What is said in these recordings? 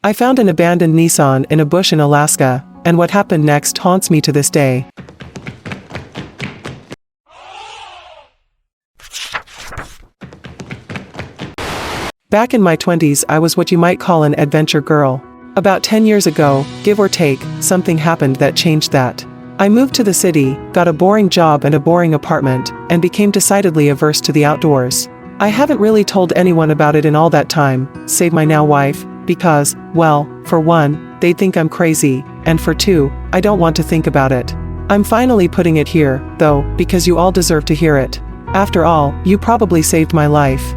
I found an abandoned Nissan in a bush in Alaska, and what happened next haunts me to this day. Back in my 20s, I was what you might call an adventure girl. About 10 years ago, give or take, something happened that changed that. I moved to the city, got a boring job and a boring apartment, and became decidedly averse to the outdoors. I haven't really told anyone about it in all that time, save my now wife, because, well, for one, they'd think I'm crazy, and for two, I don't want to think about it. I'm finally putting it here, though, because you all deserve to hear it. After all, you probably saved my life.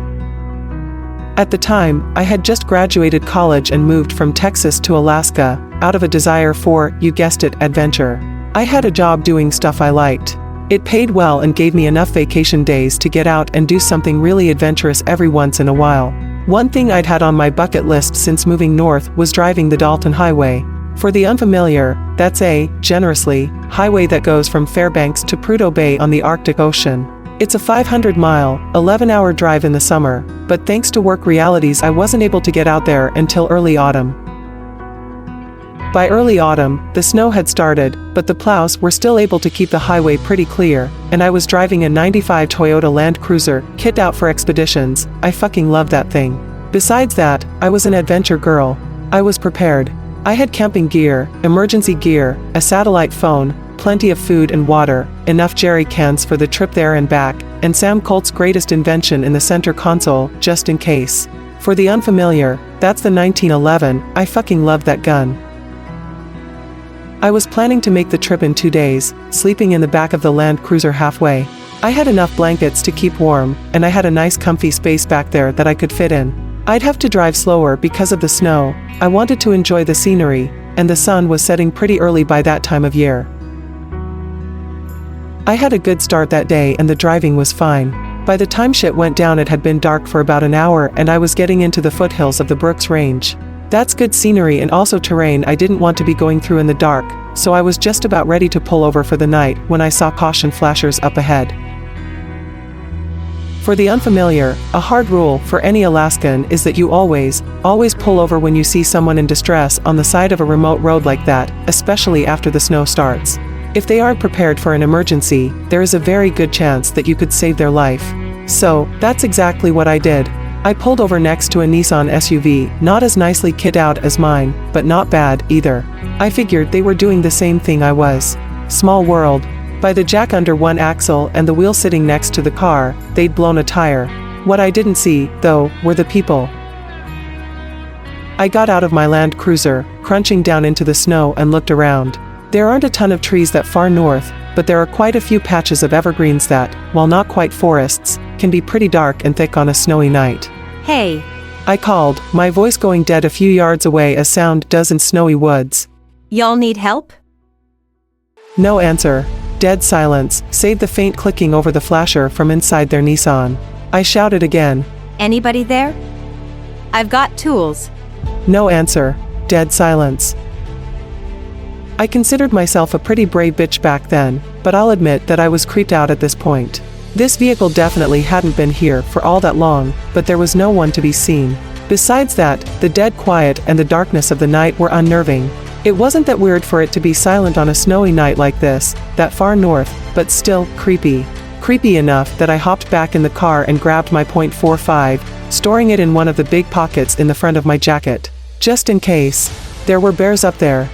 At the time, I had just graduated college and moved from Texas to Alaska, out of a desire for, you guessed it, adventure. I had a job doing stuff I liked. It paid well and gave me enough vacation days to get out and do something really adventurous every once in a while. One thing I'd had on my bucket list since moving north was driving the Dalton Highway. For the unfamiliar, that's a, generously, highway that goes from Fairbanks to Prudhoe Bay on the Arctic Ocean. It's a 500-mile, 11-hour drive in the summer, but thanks to work realities I wasn't able to get out there until early autumn. By early autumn, the snow had started, but the plows were still able to keep the highway pretty clear, and I was driving a '95 Toyota Land Cruiser, kitted out for expeditions. I fucking love that thing. Besides that, I was an adventure girl. I was prepared. I had camping gear, emergency gear, a satellite phone, plenty of food and water, enough jerry cans for the trip there and back, and Sam Colt's greatest invention in the center console, just in case. For the unfamiliar, that's the 1911, I fucking love that gun. I was planning to make the trip in 2 days, sleeping in the back of the Land Cruiser halfway. I had enough blankets to keep warm, and I had a nice comfy space back there that I could fit in. I'd have to drive slower because of the snow. I wanted to enjoy the scenery, and the sun was setting pretty early by that time of year. I had a good start that day and the driving was fine. By the time shit went down it had been dark for about an hour and I was getting into the foothills of the Brooks Range. That's good scenery and also terrain I didn't want to be going through in the dark, so I was just about ready to pull over for the night when I saw caution flashers up ahead. For the unfamiliar, a hard rule for any Alaskan is that you always pull over when you see someone in distress on the side of a remote road like that, especially after the snow starts. If they aren't prepared for an emergency, there is a very good chance that you could save their life. So, that's exactly what I did. I pulled over next to a Nissan SUV, not as nicely kitted out as mine, but not bad, either. I figured they were doing the same thing I was. Small world. By the jack under one axle and the wheel sitting next to the car, they'd blown a tire. What I didn't see, though, were the people. I got out of my Land Cruiser, crunching down into the snow and looked around. There aren't a ton of trees that far north, but there are quite a few patches of evergreens that, while not quite forests, can be pretty dark and thick on a snowy night. Hey! I called, my voice going dead a few yards away as sound does in snowy woods. Y'all need help? No answer. Dead silence, save the faint clicking over the flasher from inside their Nissan. I shouted again. Anybody there? I've got tools. No answer. Dead silence. I considered myself a pretty brave bitch back then, but I'll admit that I was creeped out at this point. This vehicle definitely hadn't been here for all that long, but there was no one to be seen. Besides that, the dead quiet and the darkness of the night were unnerving. It wasn't that weird for it to be silent on a snowy night like this, that far north, but still, creepy. Creepy enough that I hopped back in the car and grabbed my .45, storing it in one of the big pockets in the front of my jacket. Just in case. There were bears up there.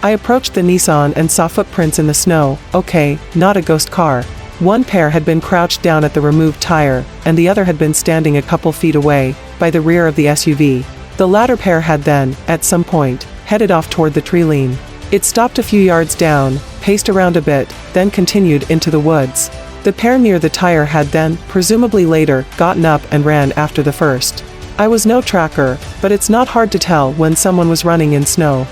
I approached the Nissan and saw footprints in the snow. Okay, not a ghost car. One pair had been crouched down at the removed tire, and the other had been standing a couple feet away, by the rear of the SUV. The latter pair had then, at some point, headed off toward the tree line. It stopped a few yards down, paced around a bit, then continued into the woods. The pair near the tire had then, presumably later, gotten up and ran after the first. I was no tracker, but it's not hard to tell when someone was running in snow.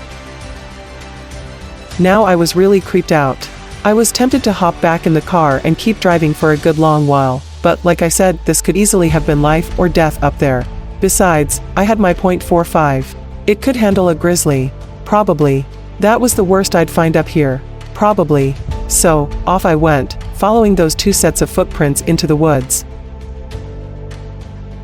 Now I was really creeped out. I was tempted to hop back in the car and keep driving for a good long while, but like I said, this could easily have been life or death up there. Besides, I had my .45. It could handle a grizzly. Probably. That was the worst I'd find up here. Probably. So, off I went, following those two sets of footprints into the woods.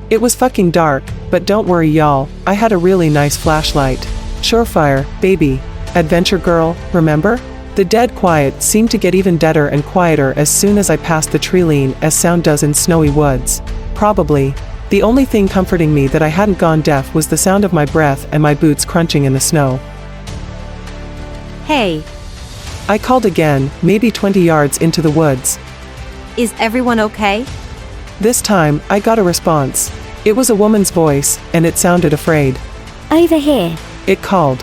It was fucking dark, but don't worry y'all, I had a really nice flashlight. Surefire, baby. Adventure girl, remember? The dead quiet seemed to get even deader and quieter as soon as I passed the tree line, as sound does in snowy woods. Probably. The only thing comforting me that I hadn't gone deaf was the sound of my breath and my boots crunching in the snow. Hey, I called again, maybe 20 yards into the woods. is everyone okay? This time, I got a response. It was a woman's voice, and it sounded afraid. Over here. It called.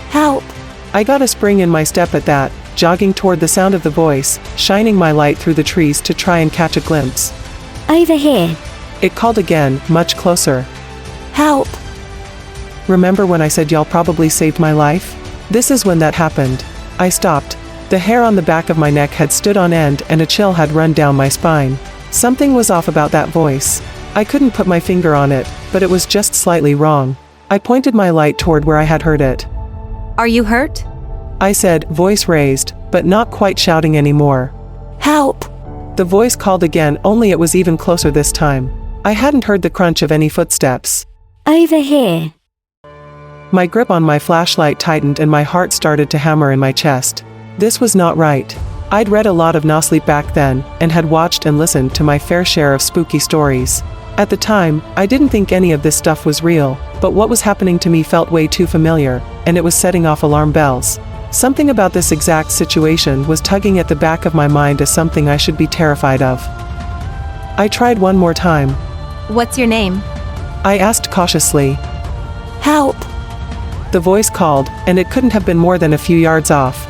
Help. I got a spring in my step at that, jogging toward the sound of the voice, shining my light through the trees to try and catch a glimpse. Over here. It called again, much closer. Help. Remember when I said y'all probably saved my life? This is when that happened. I stopped. The hair on the back of my neck had stood on end and a chill had run down my spine. Something was off about that voice. I couldn't put my finger on it, but it was just slightly wrong. I pointed my light toward where I had heard it. Are you hurt? I said, voice raised, but not quite shouting anymore. Help. The voice called again, only it was even closer this time. I hadn't heard the crunch of any footsteps. Over here. My grip on my flashlight tightened and my heart started to hammer in my chest. This was not right. I'd read a lot of no sleep back then, and had watched and listened to my fair share of spooky stories. At the time, I didn't think any of this stuff was real, but what was happening to me felt way too familiar, and it was setting off alarm bells. Something about this exact situation was tugging at the back of my mind as something I should be terrified of. I tried one more time. What's your name? I asked cautiously. Help. The voice called, and it couldn't have been more than a few yards off.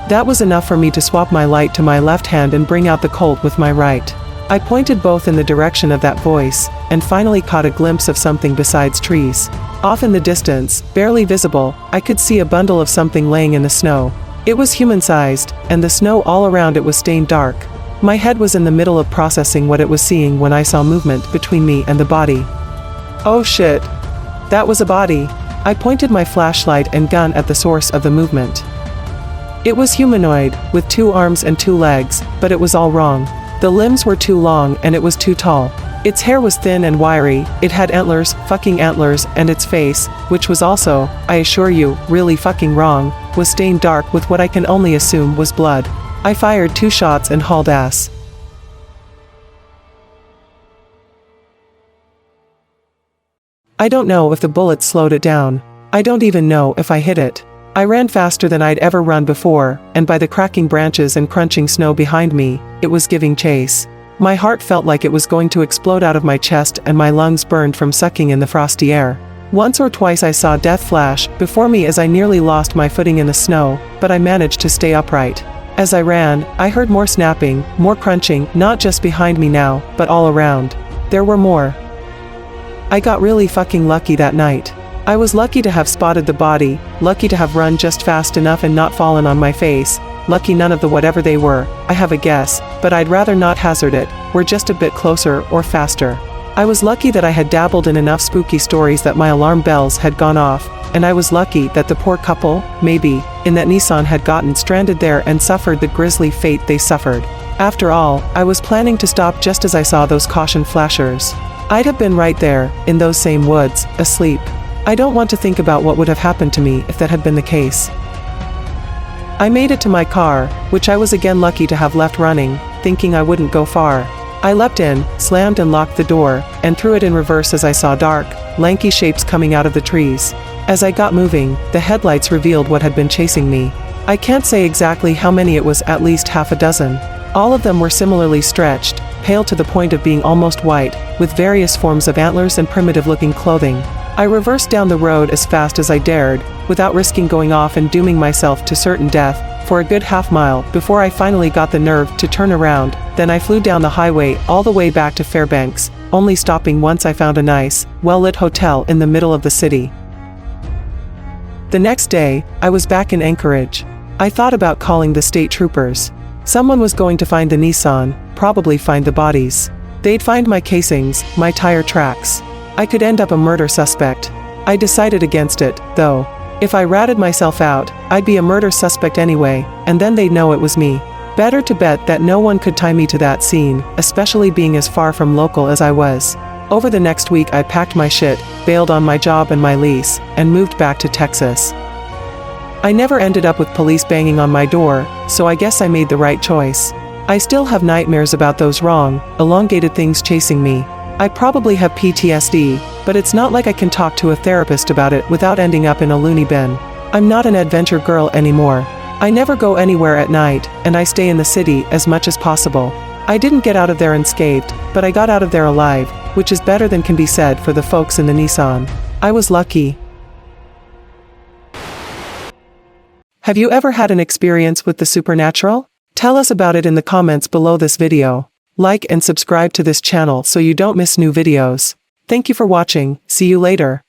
That was enough for me to swap my light to my left hand and bring out the Colt with my right. I pointed both in the direction of that voice, and finally caught a glimpse of something besides trees. Off in the distance, barely visible, I could see a bundle of something laying in the snow. It was human-sized, and the snow all around it was stained dark. My head was in the middle of processing what it was seeing when I saw movement between me and the body. Oh shit. That was a body. I pointed my flashlight and gun at the source of the movement. It was humanoid, with 2 arms and 2 legs, but it was all wrong. The limbs were too long and it was too tall. Its hair was thin and wiry, it had antlers, fucking antlers, and its face, which was also, I assure you, really fucking wrong, was stained dark with what I can only assume was blood. I fired 2 shots and hauled ass. I don't know if the bullets slowed it down. I don't even know if I hit it. I ran faster than I'd ever run before, and by the cracking branches and crunching snow behind me, it was giving chase. My heart felt like it was going to explode out of my chest and my lungs burned from sucking in the frosty air. Once or twice I saw death flash before me as I nearly lost my footing in the snow, but I managed to stay upright. As I ran, I heard more snapping, more crunching, not just behind me now, but all around. There were more. I got really fucking lucky that night. I was lucky to have spotted the body, lucky to have run just fast enough and not fallen on my face, lucky none of the whatever they were, I have a guess, but I'd rather not hazard it, were just a bit closer or faster. I was lucky that I had dabbled in enough spooky stories that my alarm bells had gone off, and I was lucky that the poor couple, maybe, in that Nissan had gotten stranded there and suffered the grisly fate they suffered. After all, I was planning to stop just as I saw those caution flashers. I'd have been right there, in those same woods, asleep. I don't want to think about what would have happened to me if that had been the case. I made it to my car, which I was again lucky to have left running, thinking I wouldn't go far. I leapt in, slammed and locked the door, and threw it in reverse as I saw dark, lanky shapes coming out of the trees. As I got moving, the headlights revealed what had been chasing me. I can't say exactly how many, it was at least half a dozen. All of them were similarly stretched, pale to the point of being almost white, with various forms of antlers and primitive-looking clothing. I reversed down the road as fast as I dared, without risking going off and dooming myself to certain death, for a good half-mile before I finally got the nerve to turn around. Then I flew down the highway all the way back to Fairbanks, only stopping once I found a nice, well-lit hotel in the middle of the city. The next day, I was back in Anchorage. I thought about calling the state troopers. Someone was going to find the Nissan, probably find the bodies. They'd find my casings, my tire tracks. I could end up a murder suspect. I decided against it, though. If I ratted myself out, I'd be a murder suspect anyway, and then they'd know it was me. Better to bet that no one could tie me to that scene, especially being as far from local as I was. Over the next week I packed my shit, bailed on my job and my lease, and moved back to Texas. I never ended up with police banging on my door, so I guess I made the right choice. I still have nightmares about those wrong, elongated things chasing me. I probably have PTSD, but it's not like I can talk to a therapist about it without ending up in a loony bin. I'm not an adventure girl anymore. I never go anywhere at night, and I stay in the city as much as possible. I didn't get out of there unscathed, but I got out of there alive, which is better than can be said for the folks in the Nissan. I was lucky. Have you ever had an experience with the supernatural? Tell us about it in the comments below this video. Like and subscribe to this channel so you don't miss new videos. Thank you for watching. See you later.